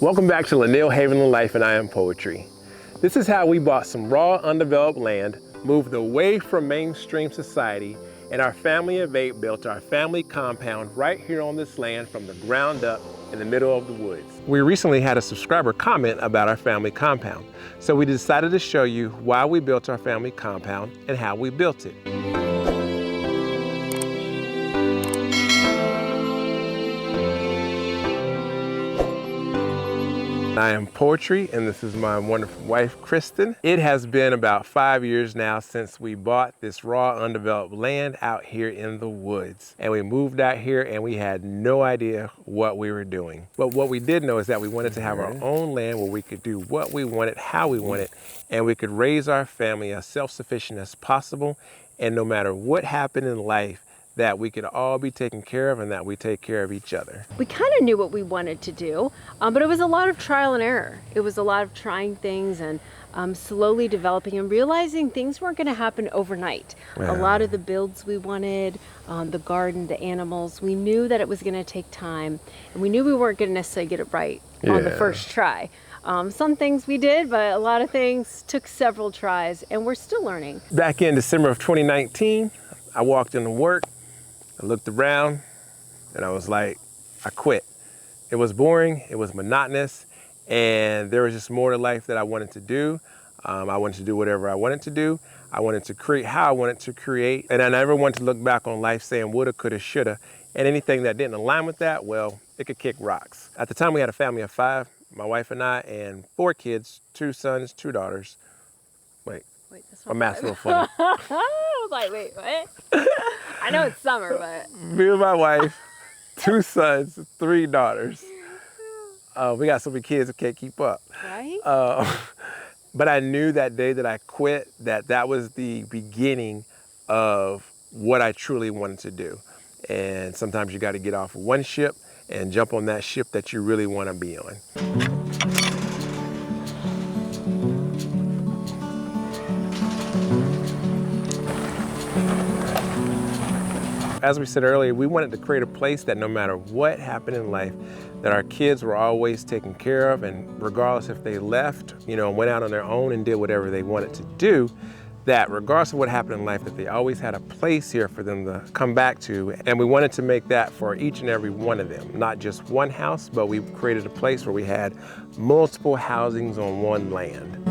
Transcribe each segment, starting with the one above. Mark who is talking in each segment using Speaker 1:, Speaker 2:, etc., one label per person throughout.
Speaker 1: Welcome back to Lanil Haven Life and I Am Poetry. This is how we bought some raw, undeveloped land, moved away from mainstream society, and our family of 8 built our family compound right here on this land from the ground up in the middle of the woods. We recently had a subscriber comment about our family compound, so we decided to show you why we built our family compound and how we built it. I am Poetry, and this is my wonderful wife, Kristen. It has been about 5 years now since we bought this raw, undeveloped land out here in the woods. And we moved out here and we had no idea what we were doing. But what we did know is that we wanted to have our own land where we could do what we wanted, how we wanted, and we could raise our family as self-sufficient as possible. And no matter what happened in life, that we could all be taken care of and that we take care of each other.
Speaker 2: We kind of knew what we wanted to do, but it was a lot of trial and error. It was a lot of trying things and slowly developing and realizing things weren't going to happen overnight. A lot of the builds we wanted, the garden, the animals, we knew that it was going to take time, and we knew we weren't going to necessarily get it right on the first try. Some things we did, but a lot of things took several tries, and we're still learning.
Speaker 1: Back in December of 2019, I walked into work, I looked around, and I was like, I quit. It was boring, it was monotonous, and there was just more to life that I wanted to do. I wanted to do whatever I wanted to do. I wanted to create how I wanted to create, and I never wanted to look back on life saying woulda, coulda, shoulda, and anything that didn't align with that, well, it could kick rocks. At the time, we had a family of 5, my wife and I, and 4 kids, 2 sons, 2 daughters. Wait, my math's a little funny.
Speaker 2: I was like, wait, what? I know it's summer, but.
Speaker 1: Me and my wife, 2 sons, 3 daughters. We got so many kids I can't keep up.
Speaker 2: Right?
Speaker 1: But I knew that day that I quit that was the beginning of what I truly wanted to do. And sometimes you got to get off one ship and jump on that ship that you really want to be on. As we said earlier, we wanted to create a place that no matter what happened in life, that our kids were always taken care of, and regardless if they left, went out on their own and did whatever they wanted to do, that regardless of what happened in life, that they always had a place here for them to come back to. And we wanted to make that for each and every one of them, not just one house, but we created a place where we had multiple housings on one land.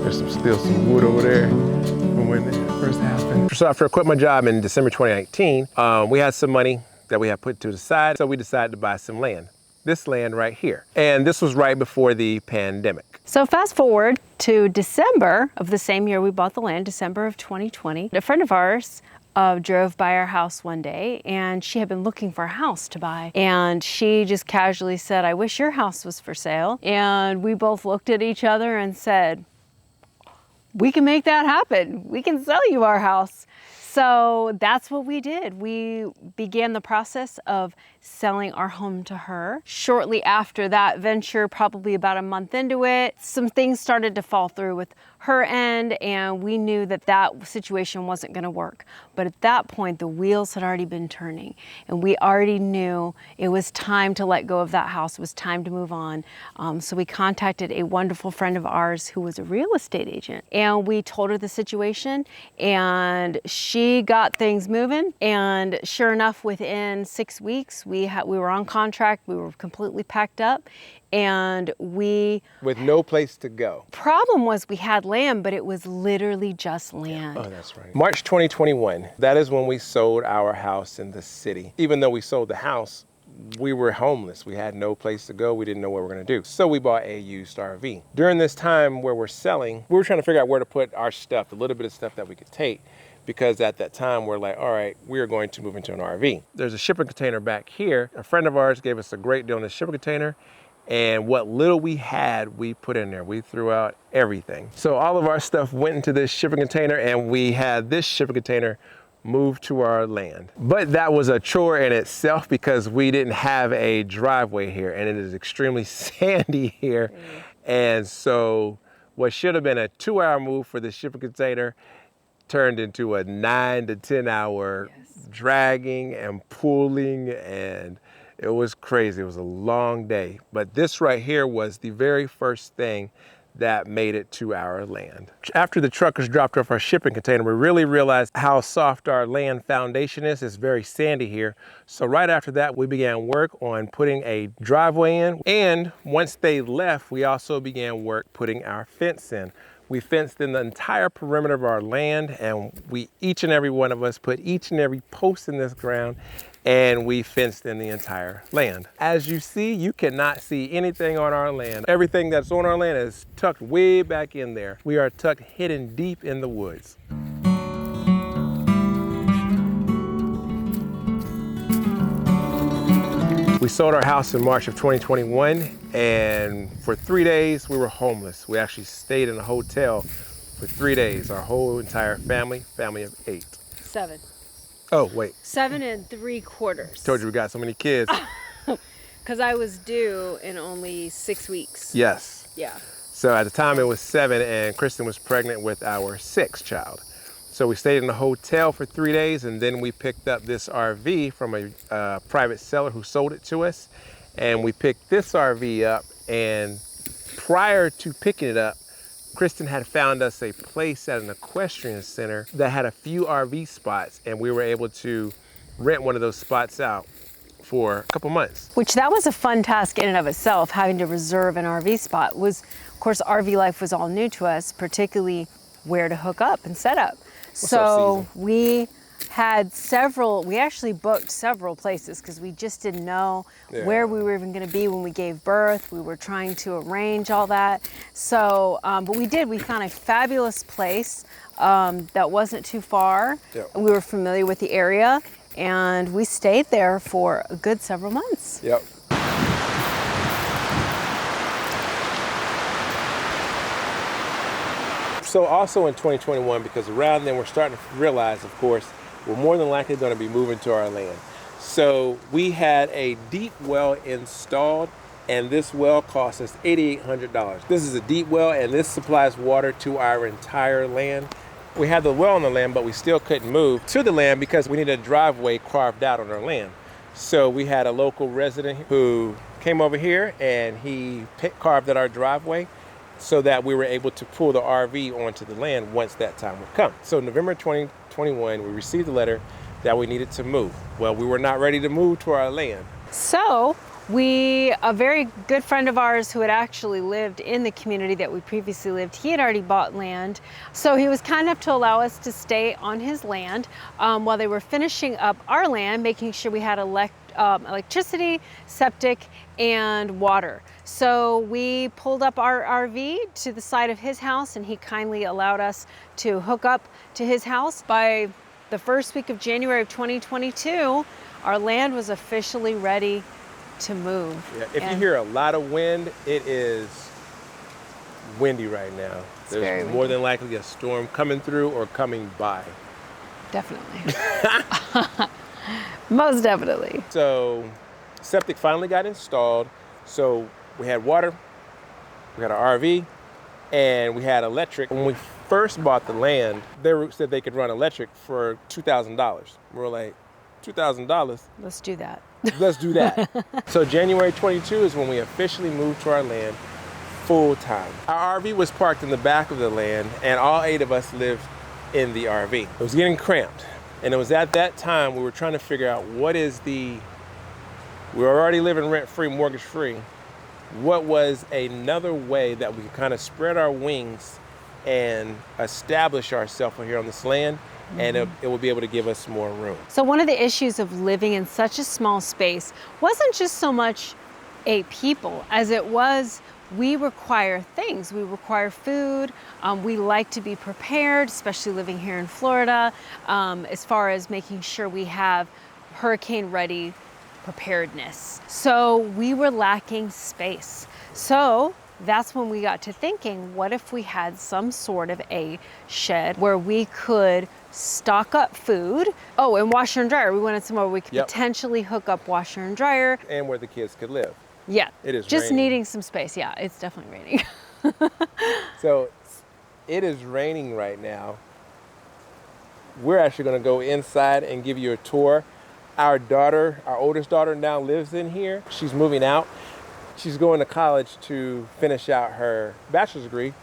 Speaker 1: There's still some wood over there from when it first happened. So after I quit my job in December 2019, we had some money that we had put to the side, so we decided to buy some land. This land right here. And this was right before the pandemic.
Speaker 2: So fast forward to December of the same year we bought the land, December of 2020. A friend of ours drove by our house one day, and she had been looking for a house to buy. And she just casually said, "I wish your house was for sale." And we both looked at each other and said, "We can make that happen. We can sell you our house." So that's what we did. We began the process of selling our home to her. Shortly after that venture, probably about a month into it, some things started to fall through with her end, and we knew that that situation wasn't going to work. But at that point, the wheels had already been turning, and we already knew it was time to let go of that house. It was time to move on. So we contacted a wonderful friend of ours who was a real estate agent, and we told her the situation, and she got things moving. And sure enough, within 6 weeks, we were on contract. We were completely packed up, and with
Speaker 1: no place to go.
Speaker 2: Problem was we had land, but it was literally just land.
Speaker 1: Oh, that's right. March 2021, that is when we sold our house in the city. Even though we sold the house, we were homeless. We had no place to go. We didn't know what we were going to do. So we bought a used RV. During this time where we're selling, we were trying to figure out where to put our stuff, the little bit of stuff that we could take. Because at that time, we're like, all right, we are going to move into an RV. There's a shipping container back here. A friend of ours gave us a great deal on the shipping container. And what little we had, we put in there. We threw out everything. So all of our stuff went into this shipping container, and we had this shipping container moved to our land. But that was a chore in itself because we didn't have a driveway here, and it is extremely sandy here. And so what should have been a 2-hour move for the shipping container turned into a 9 to 10 hour dragging and pulling and It was crazy. It was a long day. But this right here was the very first thing that made it to our land. After the truckers dropped off our shipping container, we really realized how soft our land foundation is. It's very sandy here. So right after that, we began work on putting a driveway in. And once they left, we also began work putting our fence in. We fenced in the entire perimeter of our land, and each and every one of us put each and every post in this ground, and we fenced in the entire land. As you see, you cannot see anything on our land. Everything that's on our land is tucked way back in there. We are tucked hidden deep in the woods. We sold our house in March of 2021, and for 3 days we were homeless. We actually stayed in a hotel for 3 days, our whole entire family of 8.
Speaker 2: 7.
Speaker 1: Oh, wait.
Speaker 2: 7 3/4.
Speaker 1: Told you we got so many kids.
Speaker 2: Because I was due in only 6 weeks.
Speaker 1: Yes.
Speaker 2: Yeah.
Speaker 1: So at the time it was 7, and Kristen was pregnant with our 6th child. So we stayed in the hotel for 3 days, and then we picked up this RV from a private seller who sold it to us. And we picked this RV up, and prior to picking it up, Kristen had found us a place at an equestrian center that had a few RV spots, and we were able to rent one of those spots out for a couple months.
Speaker 2: Which that was a fun task in and of itself, having to reserve an RV spot. Of course, RV life was all new to us, particularly where to hook up and set up. So we actually booked several places because we just didn't know where we were even going to be when we gave birth. We were trying to arrange all that. So, but we found a fabulous place that wasn't too far.
Speaker 1: Yep.
Speaker 2: We were familiar with the area, and we stayed there for a good several months.
Speaker 1: Yep. So also in 2021, because around then we're starting to realize, of course, we're more than likely going to be moving to our land. So we had a deep well installed, and this well cost us $8,800. This is a deep well, and this supplies water to our entire land. We had the well on the land, but we still couldn't move to the land because we needed a driveway carved out on our land. So we had a local resident who came over here, and he carved out our driveway so that we were able to pull the RV onto the land once that time would come. So November 2021, we received a letter that we needed to move. Well, we were not ready to move to our land.
Speaker 2: So a very good friend of ours who had actually lived in the community that we previously lived, he had already bought land. So he was kind enough to allow us to stay on his land while they were finishing up our land, making sure we had electricity, septic, and water. So we pulled up our RV to the side of his house, and he kindly allowed us to hook up to his house. By the first week of January of 2022, our land was officially ready to move.
Speaker 1: Yeah, if you hear a lot of wind, it is windy right now. There's more than likely a storm coming through or coming by.
Speaker 2: Definitely. Most definitely.
Speaker 1: So septic finally got installed. So we had water, we had an RV, and we had electric. When we first bought the land, they said they could run electric for $2,000. We were like, $2,000?
Speaker 2: Let's do that.
Speaker 1: Let's do that. So January 22 is when we officially moved to our land full time. Our RV was parked in the back of the land, and all 8 of us lived in the RV. It was getting cramped. And it was at that time we were trying to figure out we were already living rent-free, mortgage-free. What was another way that we could kind of spread our wings and establish ourselves here on this land, and it would be able to give us more room.
Speaker 2: So one of the issues of living in such a small space wasn't just so much 8 people as it was we require things. We require food. We like to be prepared, especially living here in Florida, as far as making sure we have hurricane-ready preparedness. So we were lacking space. So that's when we got to thinking, what if we had some sort of a shed where we could stock up food? Oh, and washer and dryer. We wanted somewhere we could potentially hook up washer and dryer.
Speaker 1: And where the kids could live.
Speaker 2: Yeah,
Speaker 1: it is
Speaker 2: just
Speaker 1: raining.
Speaker 2: Needing some space. Yeah, it's definitely raining.
Speaker 1: So it is raining right now. We're actually going to go inside and give you a tour. Our daughter, our oldest daughter now lives in here. She's moving out. She's going to college to finish out her bachelor's degree,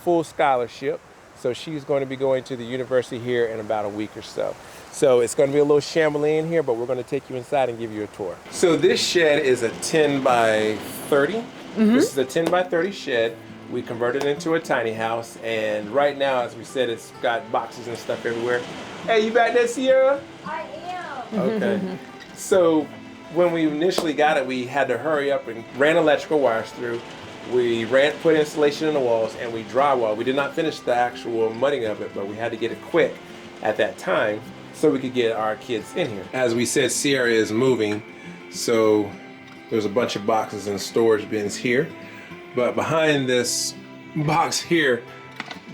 Speaker 1: full scholarship. So she's going to be going to the university here in about a week or so. So it's going to be a little shambly in here, but we're going to take you inside and give you a tour. So this shed is a 10 by 30. This is a 10 by 30 shed. We converted it into a tiny house, and right now, as we said, it's got boxes and stuff everywhere. Hey, you back there, Sierra?
Speaker 3: I am.
Speaker 1: Okay. So when we initially got it, we had to hurry up and ran electrical wires through. We put insulation in the walls, and we drywall. We did not finish the actual mudding of it, but we had to get it quick at that time so we could get our kids in here. As we said, Sierra is moving, so there's a bunch of boxes and storage bins here. But behind this box here,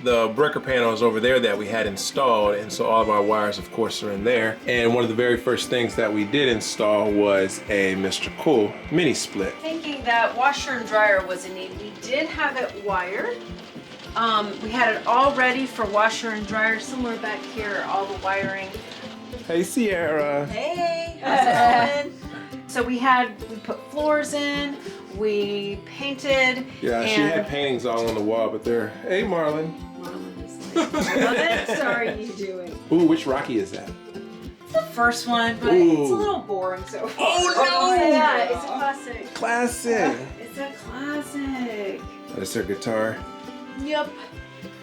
Speaker 1: the breaker panel is over there that we had installed, and so all of our wires, of course, are in there. And one of the very first things that we did install was a Mr. Cool mini split.
Speaker 2: Thinking that washer and dryer was a need. We did have it wired. We had it all ready for washer and dryer. Somewhere back here, all the wiring.
Speaker 1: Hey, Sierra.
Speaker 3: Hey, how's it going?
Speaker 2: So we put floors in, we painted.
Speaker 1: Yeah, she had paintings all on the wall, but they're, hey, Marlon.
Speaker 2: Marlon is like, what are you doing?
Speaker 1: Ooh, which Rocky is that?
Speaker 3: It's the first one, but
Speaker 1: Ooh.
Speaker 3: it's a little boring so far.
Speaker 1: Oh, no!
Speaker 2: Yeah, it's a classic.
Speaker 1: Classic.
Speaker 2: It's a classic.
Speaker 1: That's her guitar.
Speaker 2: Yep.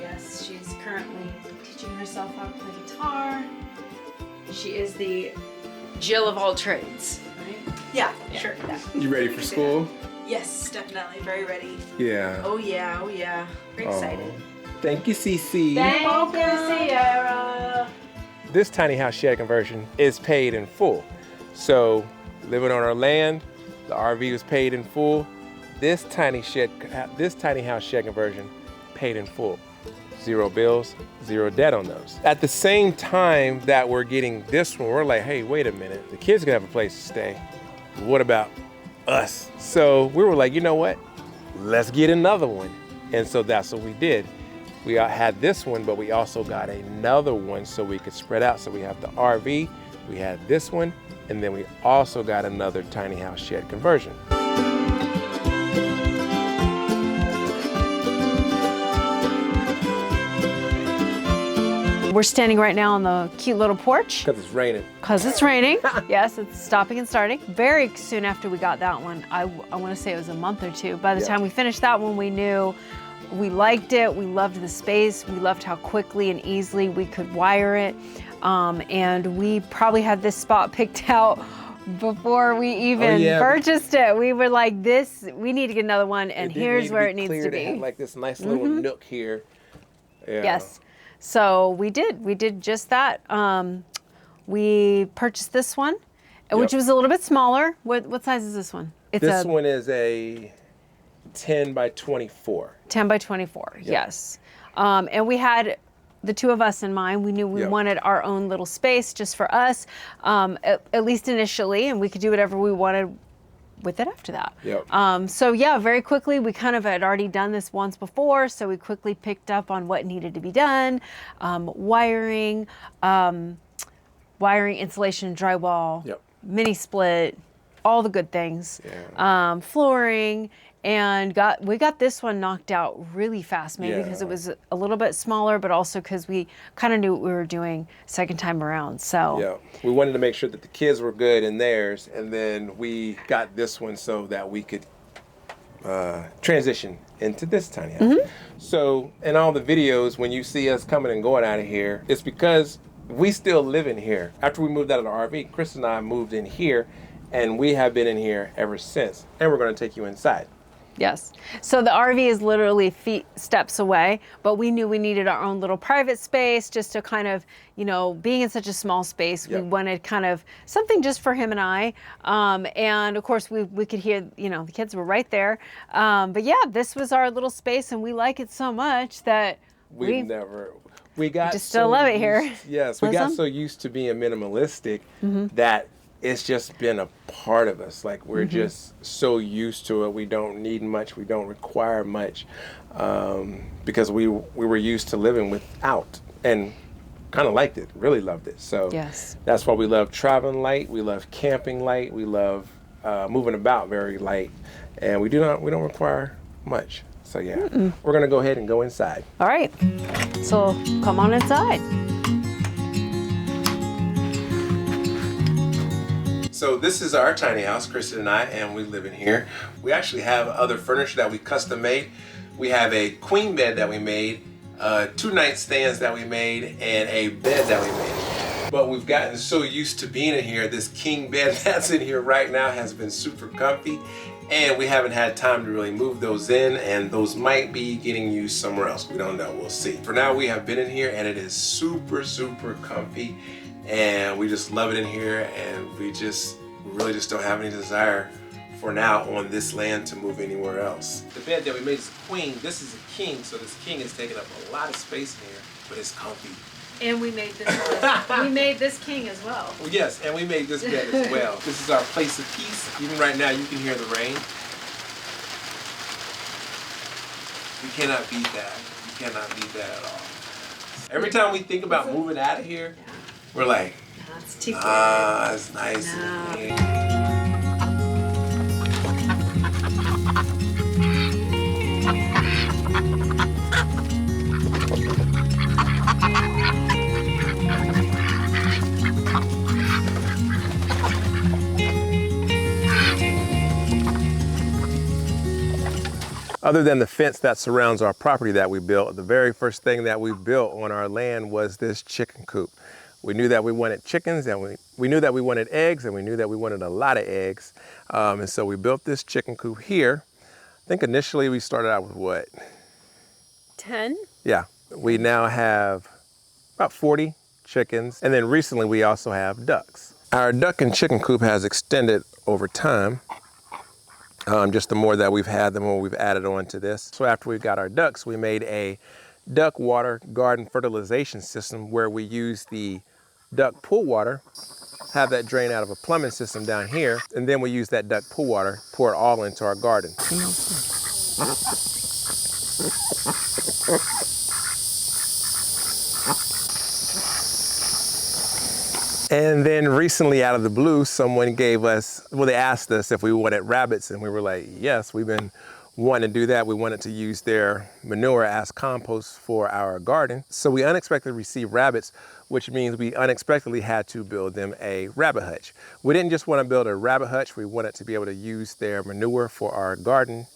Speaker 2: Yes, she's currently teaching herself how to play guitar. She is the Jill of all trades, right?
Speaker 3: Yeah, sure. Yeah.
Speaker 1: You ready for school?
Speaker 3: Yes, definitely. Very ready.
Speaker 1: Yeah.
Speaker 3: Oh yeah, oh yeah. Very excited.
Speaker 1: Thank you, Cece.
Speaker 2: Thank you, Sierra.
Speaker 1: This tiny house shed conversion is paid in full. So living on our land, the RV was paid in full. This tiny house shed conversion paid in full. Zero bills, zero debt on those. At the same time that we're getting this one, we're like, hey, wait a minute. The kids can have a place to stay. What about us? So we were like, you know what? Let's get another one. And so that's what we did. We had this one, but we also got another one so we could spread out. So we have the RV, we had this one, and then we also got another tiny house shed conversion.
Speaker 2: We're standing right now on the cute little porch.
Speaker 1: Because it's raining.
Speaker 2: Because it's raining. Yes, it's stopping and starting. Very soon after we got that one, I want to say it was a month or two. By the time we finished that one, we knew we liked it. We loved the space. We loved how quickly and easily we could wire it. And we probably had this spot picked out before we even purchased it. We were like, we need to get another one, and here's where it needs to be.
Speaker 1: It had like this nice little nook here. Yeah.
Speaker 2: Yes. So we did just that. We purchased this one, which was a little bit smaller. What size is this one?
Speaker 1: This one is a 10 by 24.
Speaker 2: 10 by 24, yes. And we had the two of us in mind. We knew we wanted our own little space just for us, at least initially, and we could do whatever we wanted with it after that. So yeah, very quickly, we kind of had already done this once before, so we quickly picked up on what needed to be done, wiring, insulation, drywall, mini split, all the good things, flooring, and we got this one knocked out really fast, maybe because it was a little bit smaller, but also because we kind of knew what we were doing second time around. So
Speaker 1: we wanted to make sure that the kids were good in theirs, and then we got this one so that we could transition into this tiny house. So in all the videos, when you see us coming and going out of here, it's because we still live in here. After we moved out of the RV, Chris and I moved in here, and we have been in here ever since. And we're going to take you inside.
Speaker 2: Yes. So the RV is literally steps away, but we knew we needed our own little private space just to kind of, being in such a small space, we wanted kind of something just for him and I. And of course we could hear, the kids were right there. But yeah, this was our little space, and we like it so much that we just still love it here.
Speaker 1: Yes, we got so used to being minimalistic that it's just been a part of us. Like we're just so used to it. We don't need much. We don't require much because we were used to living without. And kind of liked it, really loved it. So
Speaker 2: Yes.
Speaker 1: that's why we love traveling light, we love camping light, we love moving about very light, and we don't require much. So yeah, we're gonna go ahead and go inside.
Speaker 2: All right, so come on inside.
Speaker 1: So this is our tiny house, Kristen and I, and we live in here. We actually have other furniture that we custom made. We have a queen bed that we made, 2 nightstands that we made, and a bed that we made. But we've gotten so used to being in here, this king bed that's in here right now has been super comfy, and we haven't had time to really move those in, and those might be getting used somewhere else. We don't know, we'll see. For now, we have been in here and it is super, super comfy, and we just love it in here, and we really just don't have any desire for now on this land to move anywhere else. The bed that we made is a queen. This is a king, so this king is taking up a lot of space in here, but it's comfy.
Speaker 2: And we made this we made this king as well.
Speaker 1: Well, yes, and we made this bed as well. This is our place of peace. Even right now, you can hear the rain. You cannot beat that. You cannot beat that at all. Every time we think about moving out of here, we're like,
Speaker 3: That's too
Speaker 1: it's nice.
Speaker 3: No.
Speaker 1: Other than the fence that surrounds our property that we built, the very first thing that we built on our land was this chicken coop. We knew that we wanted chickens, and we knew that we wanted eggs, and we knew that we wanted a lot of eggs. And so we built this chicken coop here. I think initially we started out with what?
Speaker 2: 10?
Speaker 1: Yeah, we now have about 40 chickens. And then recently we also have ducks. Our duck and chicken coop has extended over time. Just the more that we've had, the more we've added on to this. So after we got our ducks, we made a duck water garden fertilization system where we use the duck pool water, have that drain out of a plumbing system down here, and then we use that duck pool water, pour it all into our garden. And then recently, out of the blue, someone they asked us if we wanted rabbits, and we were like, yes, we've been wanting to do that. We wanted to use their manure as compost for our garden. So we unexpectedly received rabbits, which means we unexpectedly had to build them a rabbit hutch. We didn't just want to build a rabbit hutch, we wanted to be able to use their manure for our garden.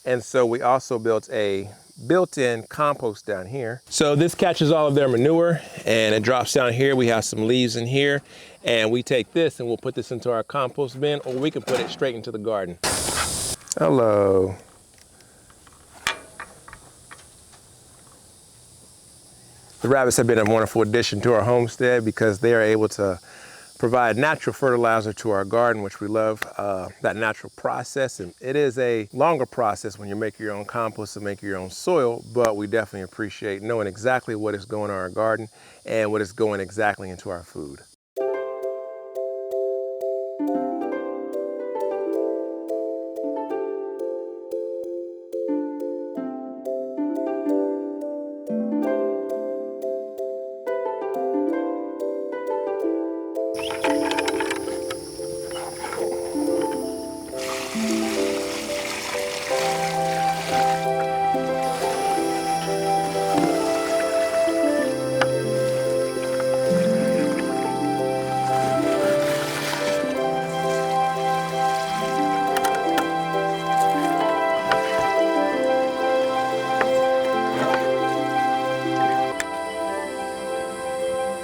Speaker 1: And so we also built a built-in compost down here. So this catches all of their manure and it drops down here. We have some leaves in here, and we take this and we'll put this into our compost bin, or we can put it straight into the garden. Hello. The rabbits have been a wonderful addition to our homestead because they are able to provide natural fertilizer to our garden, which we love, that natural process. And it is a longer process when you make your own compost and make your own soil, but we definitely appreciate knowing exactly what is going on in our garden and what is going exactly into our food.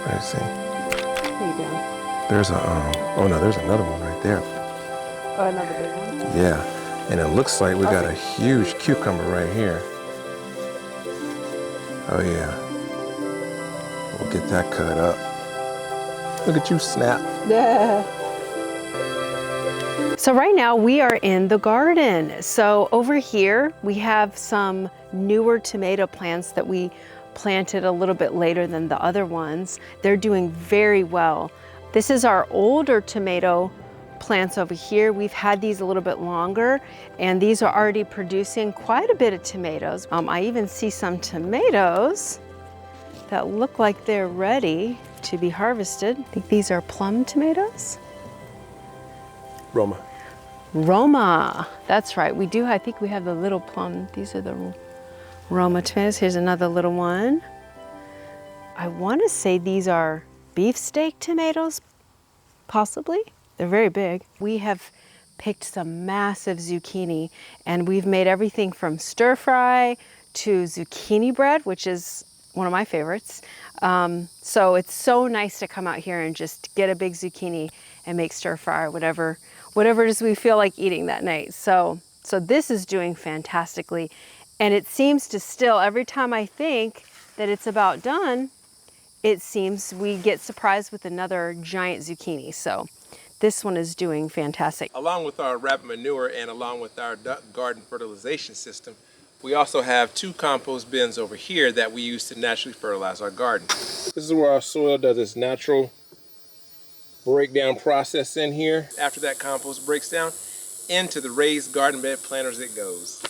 Speaker 1: Let's see. There's oh no, there's another one right there.
Speaker 2: Oh, another big one?
Speaker 1: Yeah, and it looks like we got a huge cucumber right here. Oh yeah. We'll get that cut up. Look at you, Snap.
Speaker 2: Yeah. So right now we are in the garden. So over here we have some newer tomato plants that we planted a little bit later than the other ones. They're doing very well. This is our older tomato plants over here. We've had these a little bit longer, and these are already producing quite a bit of tomatoes. I even see some tomatoes that look like they're ready to be harvested. I think these are plum tomatoes.
Speaker 1: Roma.
Speaker 2: Roma, that's right. We do, I think we have the little plum. These are the Roma tomatoes. Here's another little one. I want to say these are beefsteak tomatoes, possibly. They're very big. We have picked some massive zucchini, and we've made everything from stir fry to zucchini bread, which is one of my favorites. So it's so nice to come out here and just get a big zucchini and make stir fry or whatever it is we feel like eating that night. So this is doing fantastically, and it seems to still, every time I think that it's about done, it seems we get surprised with another giant zucchini. So this one is doing fantastic.
Speaker 1: Along with our rabbit manure and along with our duck garden fertilization system, we also have 2 compost bins over here that we use to naturally fertilize our garden. This is where our soil does its natural breakdown process in here. After that compost breaks down, into the raised garden bed planters it goes.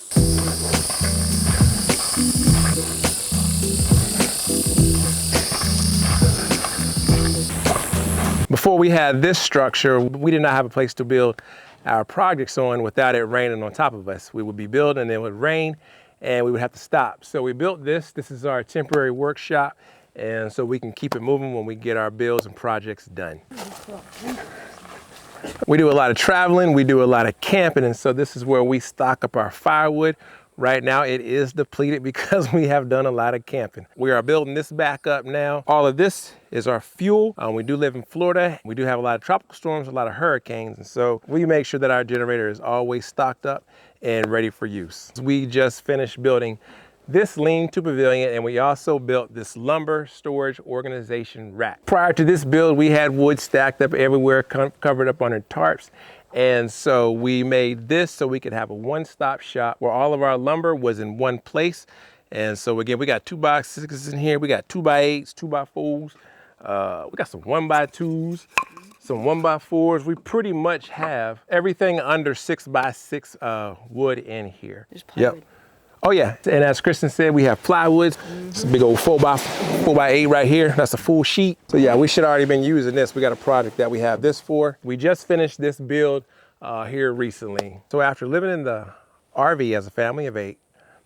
Speaker 1: Before we had this structure, we did not have a place to build our projects on without it raining on top of us. We would be building and it would rain and we would have to stop. So we built this. This is our temporary workshop, and so we can keep it moving when we get our builds and projects done. We do a lot of traveling, we do a lot of camping, and so this is where we stock up our firewood. Right now it is depleted because we have done a lot of camping. We are building this back up now. All of this is our fuel. We do live in Florida. We do have a lot of tropical storms, a lot of hurricanes, and so we make sure that our generator is always stocked up and ready for use. We just finished building this lean-to pavilion, and we also built this lumber storage organization rack. Prior to this build, we had wood stacked up everywhere, covered up under tarps. And so we made this so we could have a one-stop shop where all of our lumber was in one place. And so again, we got 2x6s in here. We got 2x8s, 2x4s. We got some 1x2s, some 1x4s. We pretty much have everything under 6x6 wood in here. Yep. Oh yeah, and as Kristen said, we have plywoods. It's a big old 4x8 right here. That's a full sheet. So yeah, we should already been using this. We got a project that we have this for. We just finished this build here recently. So after living in the RV as a family of 8,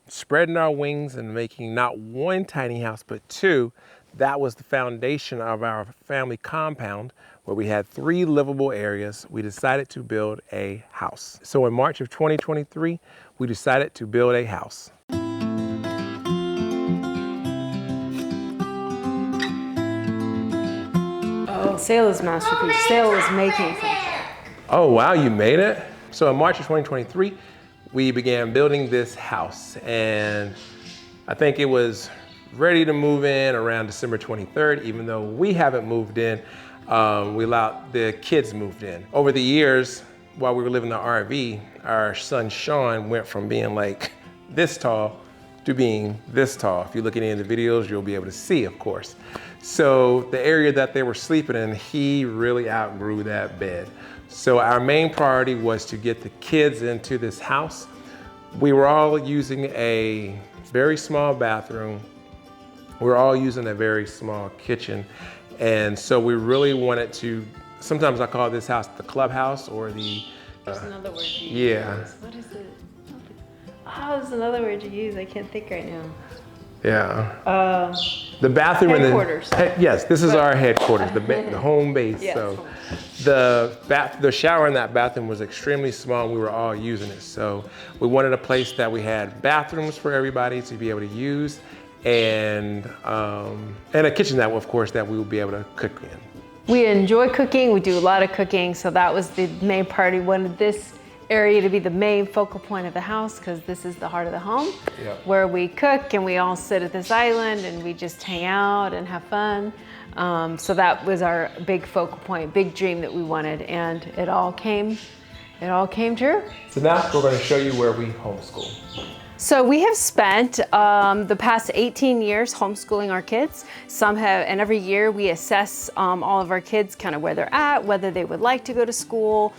Speaker 1: spreading our wings and making not one tiny house, but 2, that was the foundation of our family compound where we had 3 livable areas. We decided to build a house. So in March of 2023, we decided to build a house.
Speaker 2: Oh, Sayla's masterpiece. Sayla was making something.
Speaker 1: Oh wow, you made it? So in March of 2023, we began building this house, and I think it was ready to move in around December 23rd, even though we haven't moved in. We allowed the kids moved in. Over the years, while we were living in the RV, our son Sean went from being like this tall to being this tall. If you look at any of the videos, you'll be able to see, of course. So the area that they were sleeping in, he really outgrew that bed. So our main priority was to get the kids into this house. We were all using a very small bathroom. We're all using a very small kitchen. And so we really wanted to, sometimes I call this house the clubhouse or the...
Speaker 2: There's another word you use. What is it? Oh, there's another word you use. I can't think right now.
Speaker 1: Yeah. The bathroom
Speaker 2: headquarters.
Speaker 1: Yes, this is our headquarters, the home base. Yes. So the shower in that bathroom was extremely small, and we were all using it. So we wanted a place that we had bathrooms for everybody to be able to use, and a kitchen that, of course, that we would be able to cook in.
Speaker 2: We enjoy cooking. We do a lot of cooking, so that was the main part. We wanted this area to be the main focal point of the house because this is the heart of the home, where we cook and we all sit at this island and we just hang out and have fun. So that was our big focal point, big dream that we wanted, and it all came It all came true.
Speaker 1: So now we're going to show you where we homeschool.
Speaker 2: So we have spent the past 18 years homeschooling our kids. Some have, and every year we assess all of our kids kind of where they're at, whether they would like to go to school.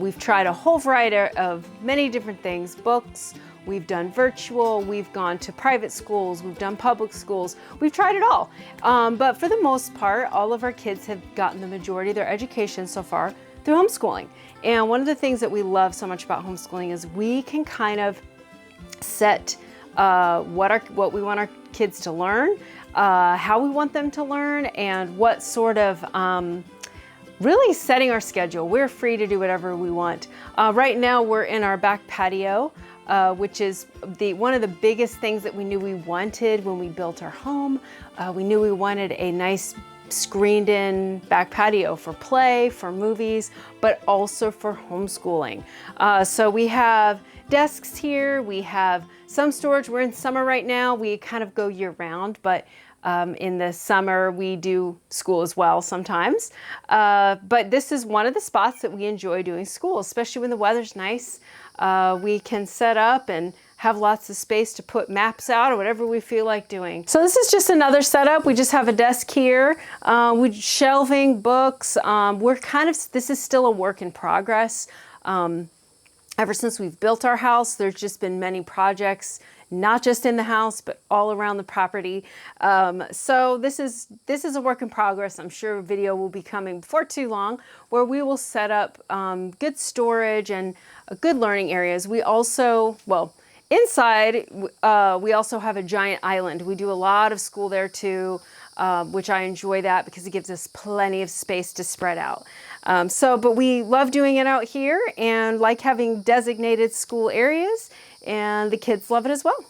Speaker 2: We've tried a whole variety of many different things, books, we've done virtual, we've gone to private schools, we've done public schools, we've tried it all. But for the most part, all of our kids have gotten the majority of their education so far through homeschooling. And one of the things that we love so much about homeschooling is we can kind of set what we want our kids to learn, how we want them to learn, and what sort of really setting our schedule. We're free to do whatever we want. Right now we're in our back patio, which is one of the biggest things that we knew we wanted when we built our home. We knew we wanted a nice screened in back patio for play, for movies, but also for homeschooling. So we have desks here, we have some storage. We're in summer right now. We kind of go year round, but in the summer we do school as well sometimes. But this is one of the spots that we enjoy doing school, especially when the weather's nice. We can set up and have lots of space to put maps out or whatever we feel like doing. So this is just another setup. We just have a desk here, with shelving, books. This is still a work in progress. Ever since we've built our house, there's just been many projects, not just in the house, but all around the property. So this is a work in progress. I'm sure a video will be coming before too long where we will set up good storage and good learning areas. We also, inside, we also have a giant island. We do a lot of school there too, which I enjoy that because it gives us plenty of space to spread out. But we love doing it out here and like having designated school areas, and the kids love it as well.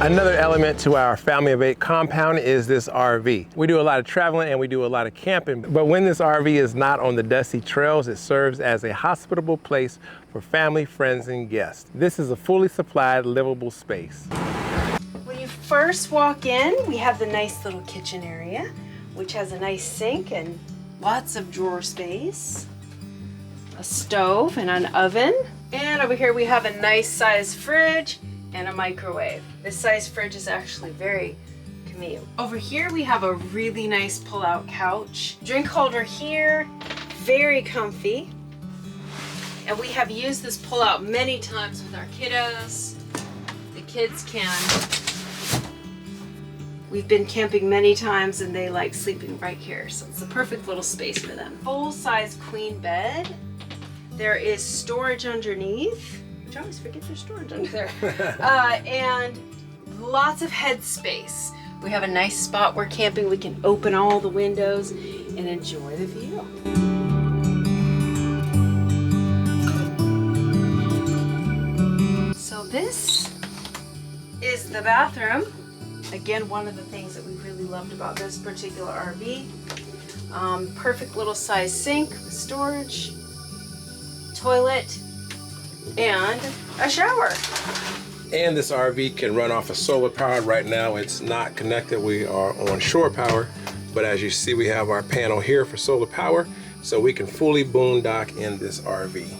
Speaker 1: Another element to our family of 8 compound is this RV. We do a lot of traveling and we do a lot of camping, but when this RV is not on the dusty trails, it serves as a hospitable place for family, friends, and guests. This is a fully supplied, livable space.
Speaker 2: When you first walk in, we have the nice little kitchen area, which has a nice sink and lots of drawer space, a stove and an oven. And over here we have a nice size fridge and a microwave. This size fridge is actually very commute. Over here we have a really nice pull-out couch. Drink holder here, very comfy. And we have used this pull-out many times with our kiddos. The kids we've been camping many times and they like sleeping right here. So it's the perfect little space for them. Full-size queen bed. There is storage underneath. Which I always forget there's storage under there. And lots of head space. We have a nice spot where camping we can open all the windows and enjoy the view. So this is the bathroom. Again, one of the things that we really loved about this particular RV. Perfect little size sink with storage, toilet, and a shower.
Speaker 1: And this RV can run off of solar power. Right now it's not connected. We are on shore power, but as you see, we have our panel here for solar power, so we can fully boondock in this RV.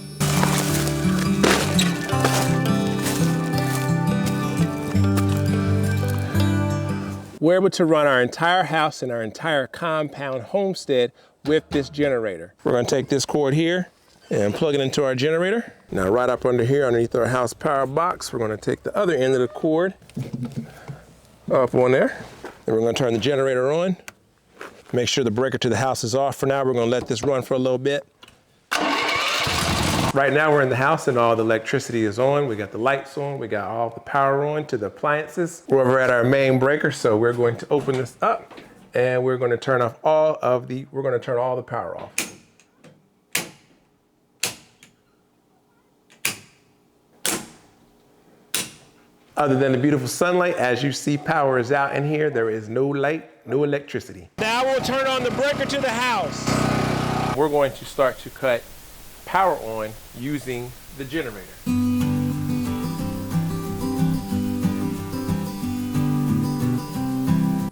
Speaker 1: We're able to run our entire house and our entire compound homestead with this generator. We're gonna take this cord here and plug it into our generator. Now right up under here, underneath our house power box, we're gonna take the other end of the cord up on there. And we're gonna turn the generator on. Make sure the breaker to the house is off for now. We're gonna let this run for a little bit. Right now we're in the house and all the electricity is on. We got the lights on, we got all the power on to the appliances. We're at our main breaker, so we're going to open this up and we're going to turn off all the power off. Other than the beautiful sunlight, as you see, power is out in here. There is no light, no electricity. Now we'll turn on the breaker to the house. We're going to start to cut power on using the generator.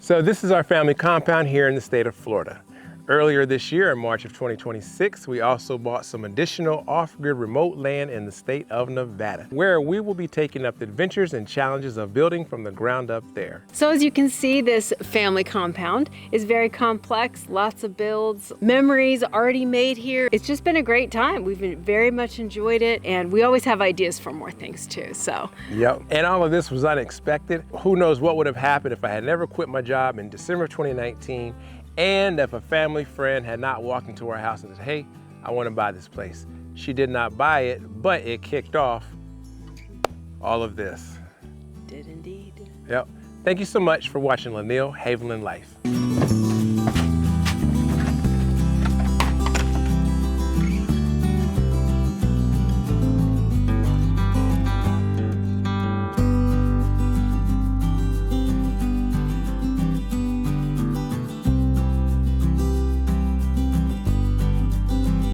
Speaker 1: So this is our family compound here in the state of Florida. Earlier this year, in March of 2026, we also bought some additional off-grid remote land in the state of Nevada, where we will be taking up the adventures and challenges of building from the ground up there.
Speaker 2: So as you can see, this family compound is very complex, lots of builds, memories already made here. It's just been a great time. We've very much enjoyed it, and we always have ideas for more things too, so.
Speaker 1: Yep, and all of this was unexpected. Who knows what would have happened if I had never quit my job in December of 2019, and if a family friend had not walked into our house and said, hey, I want to buy this place. She did not buy it, but it kicked off all of this.
Speaker 2: Did indeed.
Speaker 1: Yep. Thank you so much for watching Lanil Haviland Life.